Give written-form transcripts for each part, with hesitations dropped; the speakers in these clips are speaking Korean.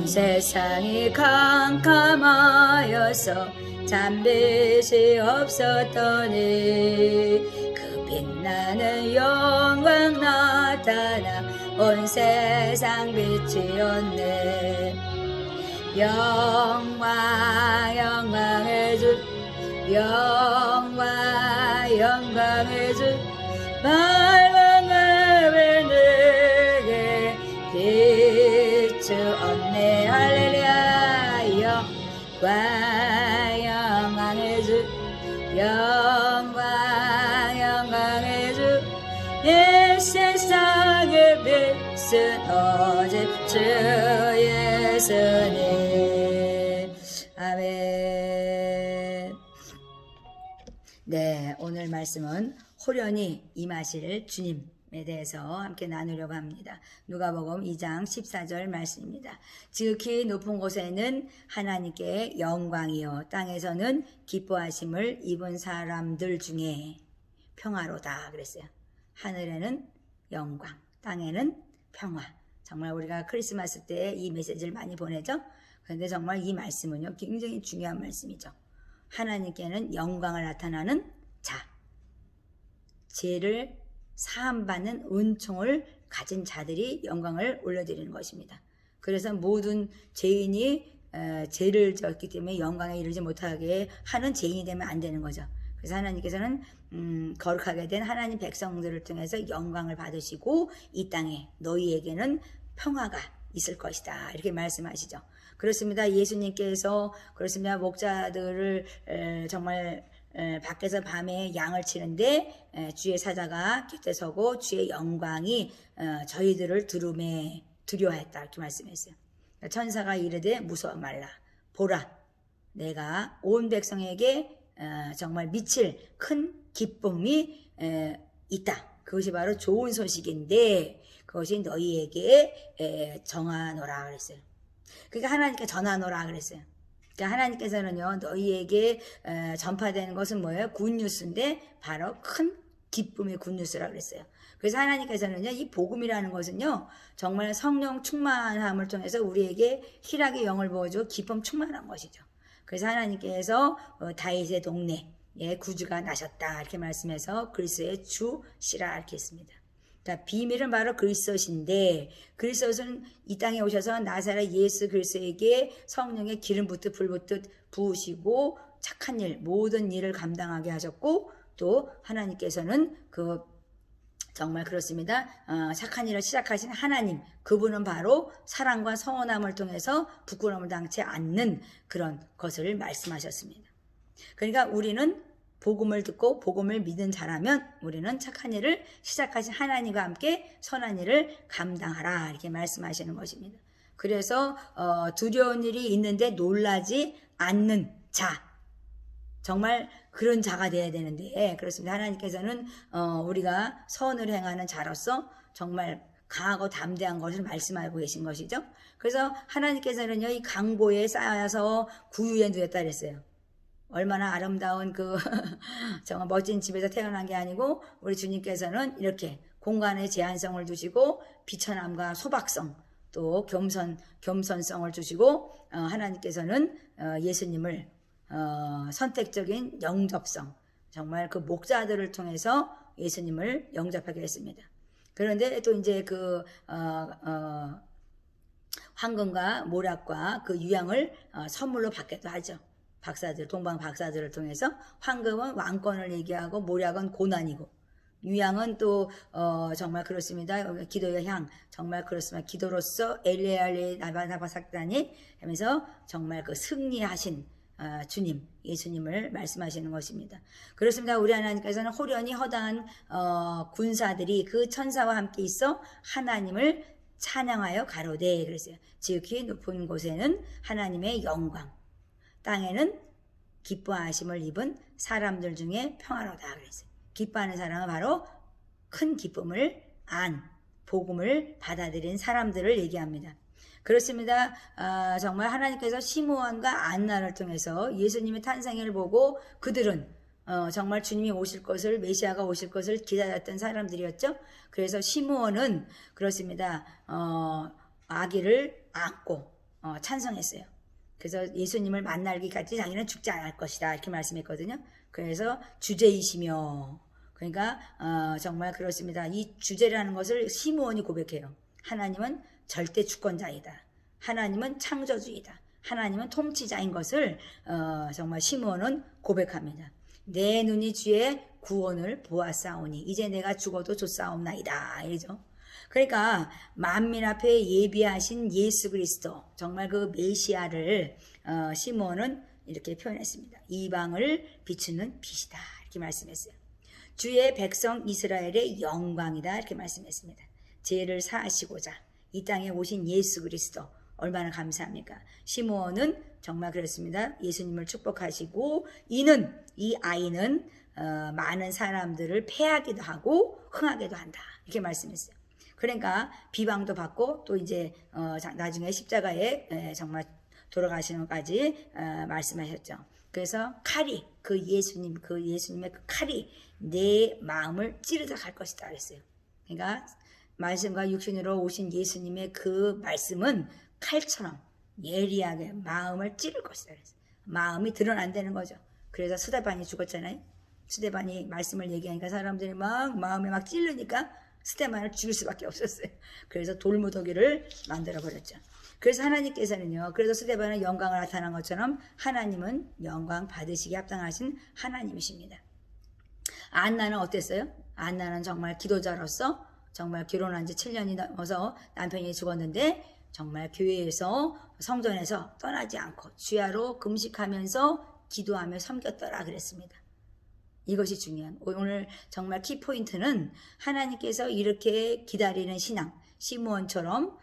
온 세상이 캄캄하여서 잠빛이 없었더니 그 빛나는 영광 나타나 온 세상 빛이었네. 영광 영광의 주, 영광 영광의 주, 밝은 하늘 내게 비추었네. 할렐루야. 영광 영광의 주, 영광 영광의 주, 이 세상의 빛은 오직 주 예수님. 아멘. 네, 오늘 말씀은 호련히 임하실 주님에 대해서 함께 나누려고 합니다. 누가복음 2장 14절 말씀입니다. 지극히 높은 곳에는 하나님께 영광이요 땅에서는 기뻐하심을 입은 사람들 중에 평화로다 그랬어요. 하늘에는 영광, 땅에는 평화. 정말 우리가 크리스마스 때 이 메시지를 많이 보내죠. 그런데 정말 이 말씀은요 굉장히 중요한 말씀이죠. 하나님께는 영광을 나타나는 자, 죄를 사함받는 은총을 가진 자들이 영광을 올려드리는 것입니다. 그래서 모든 죄인이 죄를 졌기 때문에 영광에 이르지 못하게 하는 죄인이 되면 안 되는 거죠. 그래서 하나님께서는 거룩하게 된 하나님 백성들을 통해서 영광을 받으시고 이 땅에 너희에게는 평화가 있을 것이다 이렇게 말씀하시죠. 그렇습니다. 예수님께서 그렇습니다. 목자들을 정말 밖에서 밤에 양을 치는데 주의 사자가 곁에 서고 주의 영광이 저희들을 두루매 두려워했다 이렇게 말씀했어요. 천사가 이르되 무서워 말라. 보라, 내가 온 백성에게 정말 미칠 큰 기쁨이 있다. 그것이 바로 좋은 소식인데 그것이 너희에게 정하노라 그랬어요. 그러니까 하나님께 전하노라 그랬어요. 그러니까 하나님께서는요 너희에게 전파되는 것은 뭐예요? 굿뉴스인데 바로 큰 기쁨의 굿뉴스라 그랬어요. 그래서 하나님께서는요 이 복음이라는 것은요 정말 성령 충만함을 통해서 우리에게 희락의 영을 부어주고 기쁨 충만한 것이죠. 그래서 하나님께서 다윗의 동네에 구주가 나셨다 이렇게 말씀해서 그리스도의 주시라 이렇게 했습니다. 자, 비밀은 바로 그리스도신데 그리스도는 이 땅에 오셔서 나사렛 예수 그리스도에게 성령의 기름 붓듯 불 붓듯 부으시고 착한 일 모든 일을 감당하게 하셨고 또 하나님께서는 정말 그렇습니다. 착한 일을 시작하신 하나님 그분은 바로 사랑과 선함을 통해서 부끄러움을 당치 않는 그런 것을 말씀하셨습니다. 그러니까 우리는 복음을 듣고 복음을 믿은 자라면 우리는 착한 일을 시작하신 하나님과 함께 선한 일을 감당하라 이렇게 말씀하시는 것입니다. 그래서 두려운 일이 있는데 놀라지 않는 자, 정말 그런 자가 되어야 되는데 그렇습니다. 하나님께서는 우리가 선을 행하는 자로서 정말 강하고 담대한 것을 말씀하고 계신 것이죠. 그래서 하나님께서는요 이 강보에 쌓여서 구유에 누웠다 그랬어요. 얼마나 아름다운 정말 멋진 집에서 태어난 게 아니고 우리 주님께서는 이렇게 공간에 제한성을 두시고 비천함과 소박성 또 겸손성을 주시고 하나님께서는 예수님을 선택적인 영접성 정말 그 목자들을 통해서 예수님을 영접하게 했습니다. 그런데 또 이제 황금과 모략과 그 유향을 선물로 받기도 하죠. 동방 박사들을 통해서 황금은 왕권을 얘기하고 모략은 고난이고 유향은 또 정말 그렇습니다. 기도의 향 정말 그렇습니다. 기도로서 엘레알레 나바삭다니 하면서 정말 그 승리하신 주님 예수님을 말씀하시는 것입니다. 그렇습니다. 우리 하나님께서는 호련히 허다한 군사들이 그 천사와 함께 있어 하나님을 찬양하여 가로되 그랬어요. 지극히 높은 곳에는 하나님의 영광 땅에는 기뻐하심을 입은 사람들 중에 평화로다 그랬어요. 기뻐하는 사람은 바로 큰 기쁨을 복음을 받아들인 사람들을 얘기합니다. 그렇습니다. 정말 하나님께서 시므온과 안나를 통해서 예수님의 탄생을 보고 그들은 정말 주님이 오실 것을 메시아가 오실 것을 기다렸던 사람들이었죠. 그래서 시므온은 그렇습니다. 아기를 안고 찬성했어요. 그래서 예수님을 만나기까지 자기는 죽지 않을 것이다 이렇게 말씀했거든요. 그래서 주제이시며, 그러니까 정말 그렇습니다. 이 주제라는 것을 시므온이 고백해요. 하나님은 절대 주권자이다. 하나님은 창조주이다. 하나님은 통치자인 것을 정말 시므온은 고백합니다. 내 눈이 주의 구원을 보았사오니 이제 내가 죽어도 좋사옵나이다. 이러죠. 그러니까 만민 앞에 예비하신 예수 그리스도, 정말 그 메시아를 시므온은 이렇게 표현했습니다. 이방을 비추는 빛이다 이렇게 말씀했어요. 주의 백성 이스라엘의 영광이다 이렇게 말씀했습니다. 죄를 사하시고자 이 땅에 오신 예수 그리스도, 얼마나 감사합니까? 시므온은 정말 그렇습니다. 예수님을 축복하시고 이 아이는 많은 사람들을 패하기도 하고 흥하기도 한다 이렇게 말씀했어요. 그러니까 비방도 받고 또 이제 나중에 십자가에 정말 돌아가시는 것까지 말씀하셨죠. 그래서 칼이 그 예수님의 그 칼이 내 마음을 찌르다 갈 것이다 그랬어요. 그러니까 말씀과 육신으로 오신 예수님의 그 말씀은 칼처럼 예리하게 마음을 찌를 것이다 그랬어요. 마음이 드러난다는 거죠. 그래서 스데반이 죽었잖아요. 스데반이 말씀을 얘기하니까 사람들이 막 마음에 막 찔르니까 스데반을 죽일 수밖에 없었어요. 그래서 돌무더기를 만들어 버렸죠. 그래서 하나님께서는요, 그래서 스데반은 영광을 나타난 것처럼 하나님은 영광 받으시기 합당하신 하나님이십니다. 안나는 어땠어요? 안나는 정말 기도자로서 정말 결혼한 지 7년이 넘어서 남편이 죽었는데 정말 교회에서 성전에서 떠나지 않고 주야로 금식하면서 기도하며 섬겼더라 그랬습니다. 이것이 중요한, 오늘 정말 키포인트는 하나님께서 이렇게 기다리는 신앙, 시므온처럼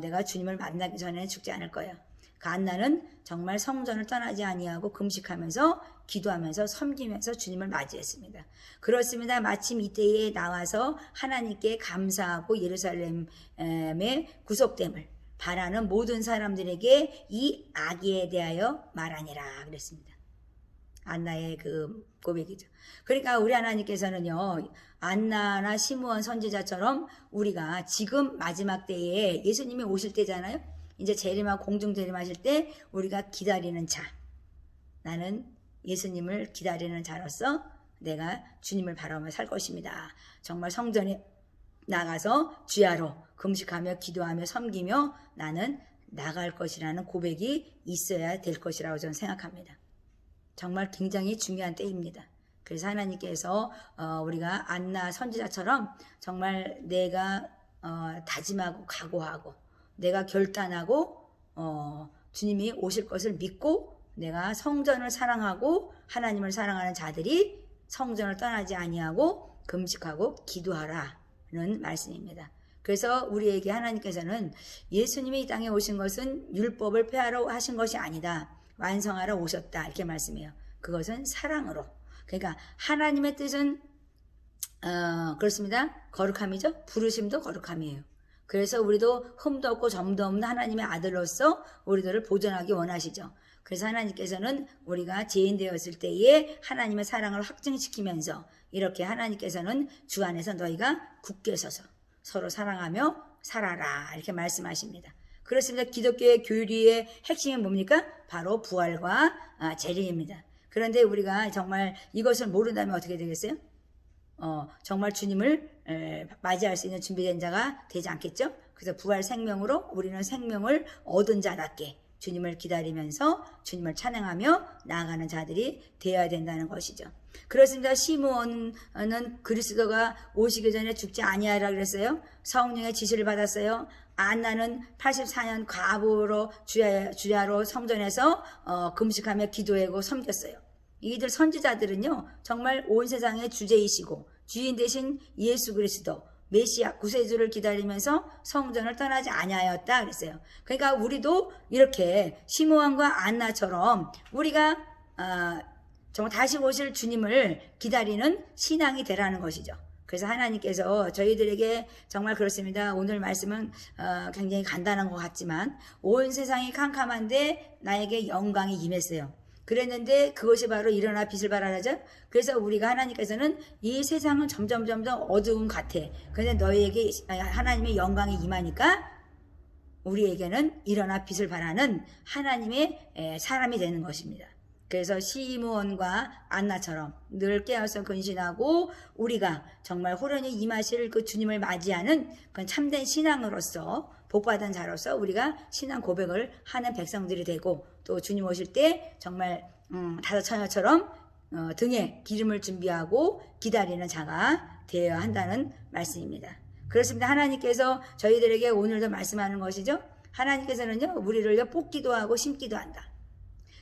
내가 주님을 만나기 전에 죽지 않을 거야. 그 안나는 정말 성전을 떠나지 아니하고 금식하면서 기도하면서 섬기면서 주님을 맞이했습니다. 그렇습니다. 마침 이때에 나와서 하나님께 감사하고 예루살렘의 구속됨을 바라는 모든 사람들에게 이 아기에 대하여 말하니라 그랬습니다. 안나의 그 고백이죠. 그러니까 우리 하나님께서는요, 안나나 시므온 선지자처럼 우리가 지금 마지막 때에 예수님이 오실 때잖아요. 이제 재림하고 공중 재림하실 때 우리가 기다리는 자, 나는 예수님을 기다리는 자로서 내가 주님을 바라보며 살 것입니다. 정말 성전에 나가서 주야로 금식하며 기도하며 섬기며 나는 나갈 것이라는 고백이 있어야 될 것이라고 저는 생각합니다. 정말 굉장히 중요한 때입니다. 그래서 하나님께서 우리가 안나 선지자처럼 정말 내가 다짐하고 각오하고 내가 결단하고 주님이 오실 것을 믿고 내가 성전을 사랑하고 하나님을 사랑하는 자들이 성전을 떠나지 아니하고 금식하고 기도하라는 말씀입니다. 그래서 우리에게 하나님께서는 예수님이 이 땅에 오신 것은 율법을 폐하러 하신 것이 아니다. 완성하러 오셨다 이렇게 말씀해요. 그것은 사랑으로. 그러니까 하나님의 뜻은 그렇습니다. 거룩함이죠. 부르심도 거룩함이에요. 그래서 우리도 흠도 없고 점도 없는 하나님의 아들로서 우리들을 보존하기 원하시죠. 그래서 하나님께서는 우리가 죄인 되었을 때에 하나님의 사랑을 확증시키면서 이렇게 하나님께서는 주 안에서 너희가 굳게 서서 서로 사랑하며 살아라 이렇게 말씀하십니다. 그렇습니다. 기독교의 교리의 핵심이 뭡니까? 바로 부활과 재림입니다. 그런데 우리가 정말 이것을 모른다면 어떻게 되겠어요? 정말 주님을 맞이할 수 있는 준비된 자가 되지 않겠죠? 그래서 부활 생명으로 우리는 생명을 얻은 자답게 주님을 기다리면서 주님을 찬양하며 나아가는 자들이 되어야 된다는 것이죠. 그렇습니다. 시므온은 그리스도가 오시기 전에 죽지 아니하라 그랬어요. 성령의 지시를 받았어요. 안나는 84년 과부로 주야로 성전에서 금식하며 기도하고 섬겼어요. 이들 선지자들은요, 정말 온 세상의 주제이시고 주인 되신 예수 그리스도 메시아 구세주를 기다리면서 성전을 떠나지 아니하였다 그랬어요. 그러니까 우리도 이렇게 시므온과 안나처럼 우리가 정말 다시 오실 주님을 기다리는 신앙이 되라는 것이죠. 그래서 하나님께서 저희들에게 정말 그렇습니다. 오늘 말씀은 굉장히 간단한 것 같지만 온 세상이 캄캄한데 나에게 영광이 임했어요. 그랬는데 그것이 바로 일어나 빛을 발하라죠. 그래서 우리가 하나님께서는 이 세상은 점점 어두운 같아. 그런데 너희에게 하나님의 영광이 임하니까 우리에게는 일어나 빛을 발하는 하나님의 사람이 되는 것입니다. 그래서 시므온과 안나처럼 늘 깨어서 근신하고 우리가 정말 호련히 임하실 그 주님을 맞이하는 그 참된 신앙으로서 복받은 자로서 우리가 신앙 고백을 하는 백성들이 되고 또 주님 오실 때 정말 다섯 처녀처럼 등에 기름을 준비하고 기다리는 자가 되어야 한다는 말씀입니다. 그렇습니다. 하나님께서 저희들에게 오늘도 말씀하는 것이죠. 하나님께서는요 우리를 뽑기도 하고 심기도 한다.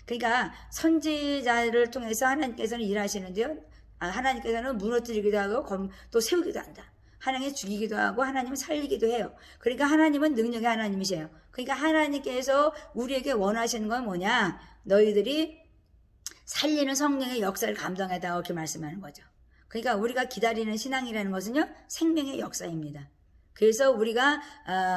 그러니까 선지자를 통해서 하나님께서는 일하시는데요. 하나님께서는 무너뜨리기도 하고 또 세우기도 한다. 하나님이 죽이기도 하고 하나님은 살리기도 해요. 그러니까 하나님은 능력의 하나님이세요. 그러니까 하나님께서 우리에게 원하시는 건 뭐냐? 너희들이 살리는 성령의 역사를 감당하다 이렇게 말씀하는 거죠. 그러니까 우리가 기다리는 신앙이라는 것은요 생명의 역사입니다. 그래서 우리가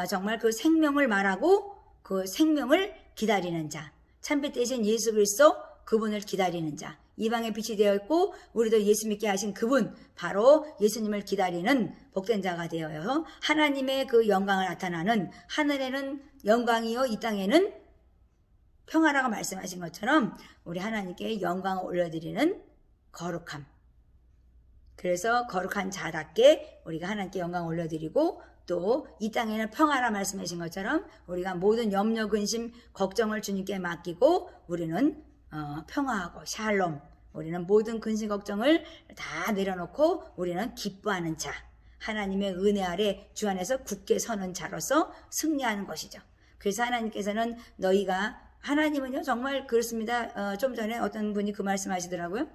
정말 그 생명을 말하고 그 생명을 기다리는 자, 참빛 대신 예수 그리스도 그분을 기다리는 자, 이방의 빛이 되어 있고 우리도 예수 믿게 하신 그분 바로 예수님을 기다리는 복된 자가 되어요. 하나님의 그 영광을 나타나는 하늘에는 영광이요 이 땅에는 평화라고 말씀하신 것처럼 우리 하나님께 영광을 올려드리는 거룩함. 그래서 거룩한 자답게 우리가 하나님께 영광을 올려드리고 또 이 땅에는 평화라 말씀하신 것처럼 우리가 모든 염려, 근심, 걱정을 주님께 맡기고 우리는 평화하고 샬롬, 우리는 모든 근심, 걱정을 다 내려놓고 우리는 기뻐하는 자, 하나님의 은혜 아래 주 안에서 굳게 서는 자로서 승리하는 것이죠. 그래서 하나님께서는 너희가 하나님은요 정말 그렇습니다. 좀 전에 어떤 분이 그 말씀하시더라고요.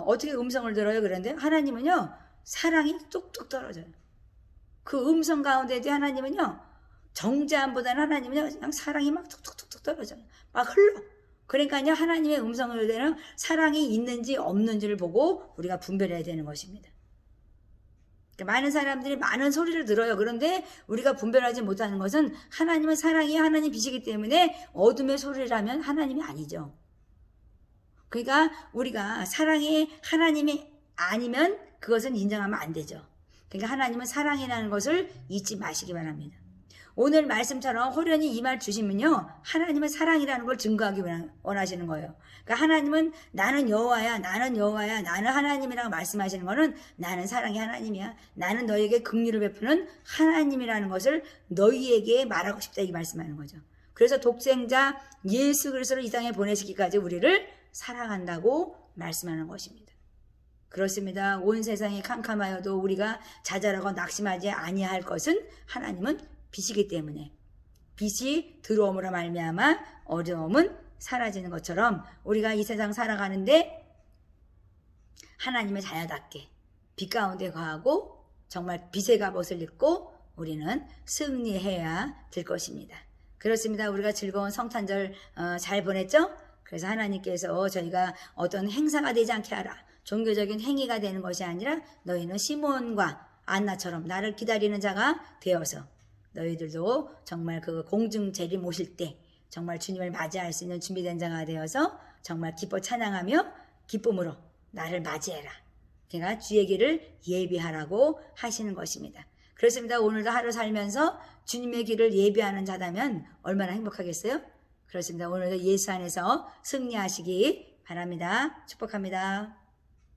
어떻게 음성을 들어요? 그런데 하나님은요 사랑이 뚝뚝 떨어져요. 그 음성 가운데도 하나님은요 정죄함보다는 하나님은요 그냥 사랑이 막 뚝뚝뚝뚝 떨어져요. 막 흘러. 그러니까요 하나님의 음성을 들으면 사랑이 있는지 없는지를 보고 우리가 분별해야 되는 것입니다. 많은 사람들이 많은 소리를 들어요. 그런데 우리가 분별하지 못하는 것은 하나님은 사랑이 하나님 빛이기 때문에 어둠의 소리라면 하나님이 아니죠. 그러니까 우리가 사랑이 하나님이 아니면 그것은 인정하면 안 되죠. 그러니까 하나님은 사랑이라는 것을 잊지 마시기 바랍니다. 오늘 말씀처럼 호련히 이 말 주시면요 하나님은 사랑이라는 걸 증거하기 원하시는 거예요. 그러니까 하나님은 나는 여호와야, 나는 여호와야, 나는 하나님이라고 말씀하시는 거는 나는 사랑의 하나님이야, 나는 너희에게 긍휼을 베푸는 하나님이라는 것을 너희에게 말하고 싶다 이 말씀하는 거죠. 그래서 독생자 예수 그리스도를 이 땅에 보내시기까지 우리를 사랑한다고 말씀하는 것입니다. 그렇습니다. 온 세상이 캄캄하여도 우리가 좌절하고 낙심하지 아니할 것은 하나님은 빛이기 때문에 빛이 들어옴으로 말미암아 어려움은 사라지는 것처럼 우리가 이 세상 살아가는데 하나님의 자녀답게 빛 가운데 거하고 정말 빛의 갑옷을 입고 우리는 승리해야 될 것입니다. 그렇습니다. 우리가 즐거운 성탄절 잘 보냈죠? 그래서 하나님께서 저희가 어떤 행사가 되지 않게 하라, 종교적인 행위가 되는 것이 아니라 너희는 시므온과 안나처럼 나를 기다리는 자가 되어서 너희들도 정말 그 공중 재림 오실 때 정말 주님을 맞이할 수 있는 준비된 자가 되어서 정말 기뻐 찬양하며 기쁨으로 나를 맞이해라. 그러니까 주의 길을 예비하라고 하시는 것입니다. 그렇습니다. 오늘도 하루 살면서 주님의 길을 예비하는 자다면 얼마나 행복하겠어요? 그렇습니다. 오늘도 예수 안에서 승리하시기 바랍니다. 축복합니다.